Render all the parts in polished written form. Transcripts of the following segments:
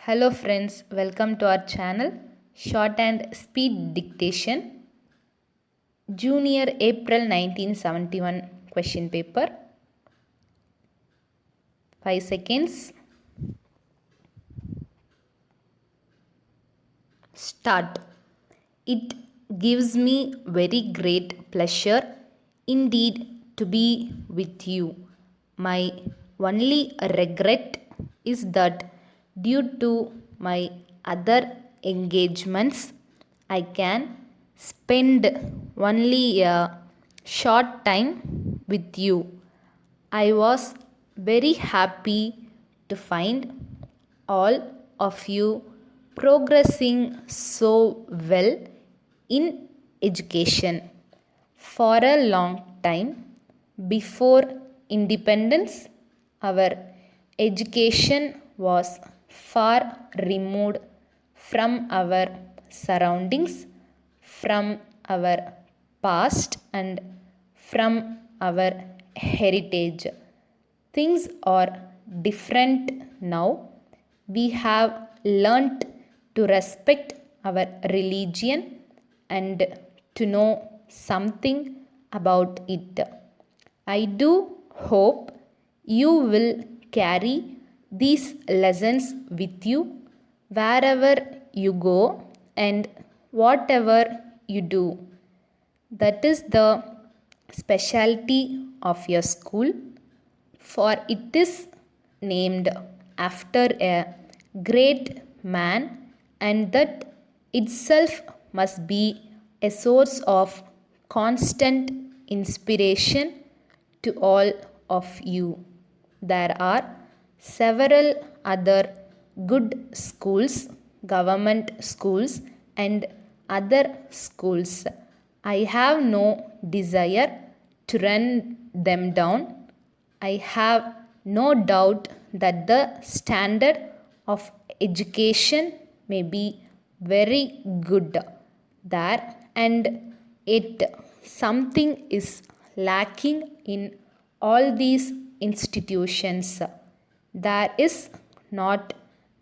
Hello friends, welcome to our channel Short and Speed Dictation Junior April 1971 question paper. 5 seconds. Start. It gives me very great pleasure indeed to be with you. My only regret is that due to my other engagements, I can spend only a short time with you. I was very happy to find all of you progressing so well in education. For a long time before independence, our education was far removed from our surroundings, from our past, and from our heritage. Things are different now. We have learnt to respect our religion and to know something about it. I do hope you will carry these lessons with you wherever you go and whatever you do. That is the specialty of your school, for it is named after a great man, and that itself must be a source of constant inspiration to all of you. There are several other good schools, government schools, and other schools. I have no desire to run them down. I have no doubt that the standard of education may be very good there, and yet something is lacking in all these institutions. There is not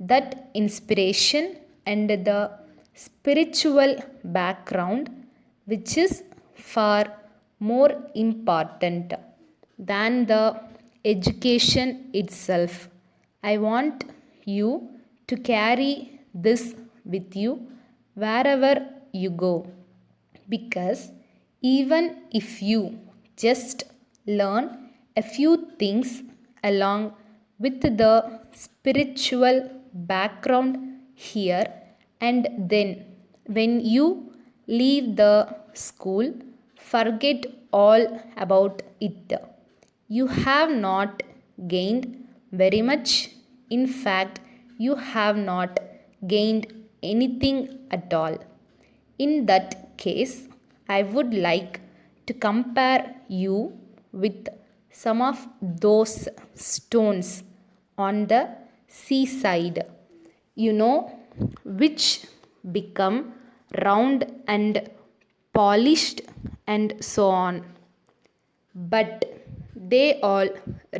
that inspiration and the spiritual background, which is far more important than the education itself. I want you to carry this with you wherever you go, because even if you just learn a few things along with the spiritual background here, and then when you leave the school, forget all about it. You have not gained very much. In fact, you have not gained anything at all. In that case, I would like to compare you with some of those stones on the seaside, which become round and polished and so on. But they all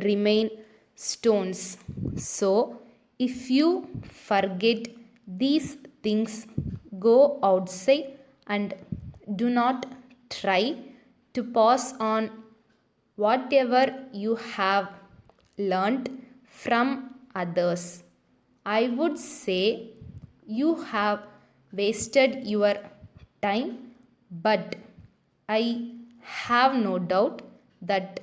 remain stones. So, if you forget these things, go outside and do not try to pass on whatever you have learnt from others. I would say you have wasted your time, but I have no doubt that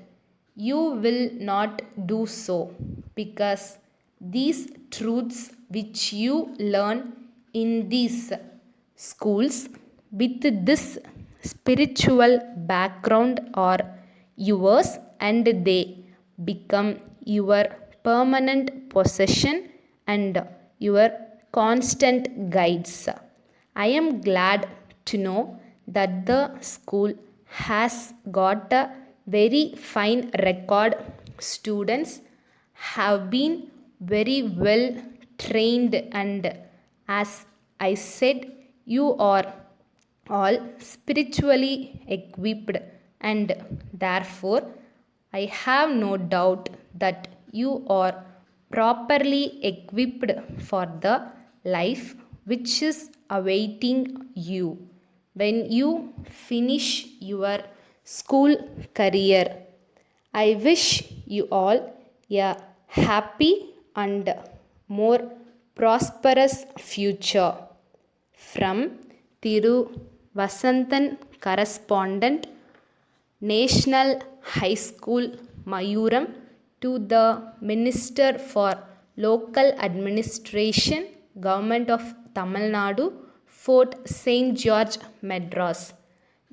you will not do so, because these truths which you learn in these schools with this spiritual background are yours, and they become your permanent possession and your constant guides. I am glad to know that the school has got a very fine record. Students have been very well trained, and as I said, you are all spiritually equipped, and therefore I have no doubt that you are properly equipped for the life which is awaiting you when you finish your school career. I wish you all a happy and more prosperous future. From Thiru Vasantan, correspondent, National High School, Mayuram, to the Minister for Local Administration, Government of Tamil Nadu, Fort St. George, Madras.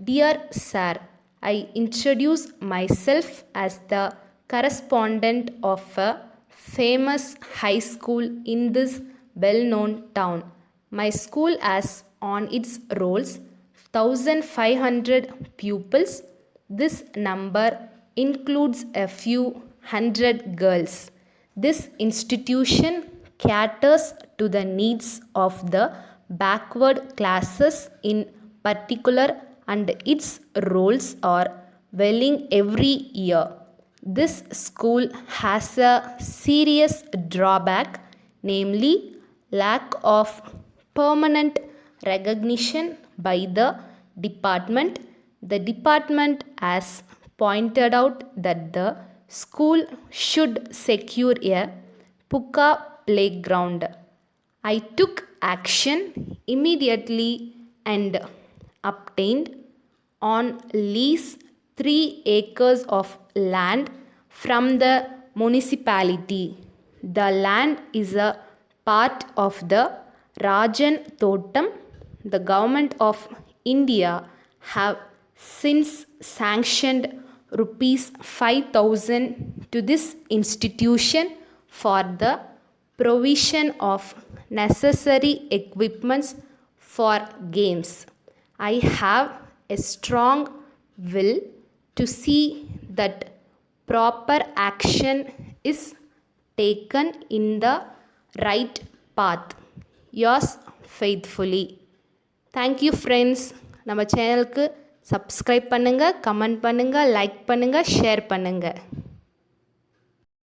Dear Sir, I introduce myself as the correspondent of a famous high school in this well-known town. My school has on its rolls 1,500 pupils. This number includes a few hundred girls. This institution caters to the needs of the backward classes in particular, and its rolls are welling every year. This school has a serious drawback, namely lack of permanent recognition by the department. The department has pointed out that the school should secure a pucca playground. I took action immediately and obtained on lease 3 acres of land from the municipality. The land is a part of the Rajan Thotam. The government of India have since sanctioned rupees 5,000 to this institution for the provision of necessary equipments for games. I have a strong will to see that proper action is taken in the right path. Yours faithfully. Thank you friends. நம்ம சேனலுக்கு subscribe பண்ணுங்கள், comment பண்ணுங்கள், like பண்ணுங்கள், share பண்ணுங்கள்.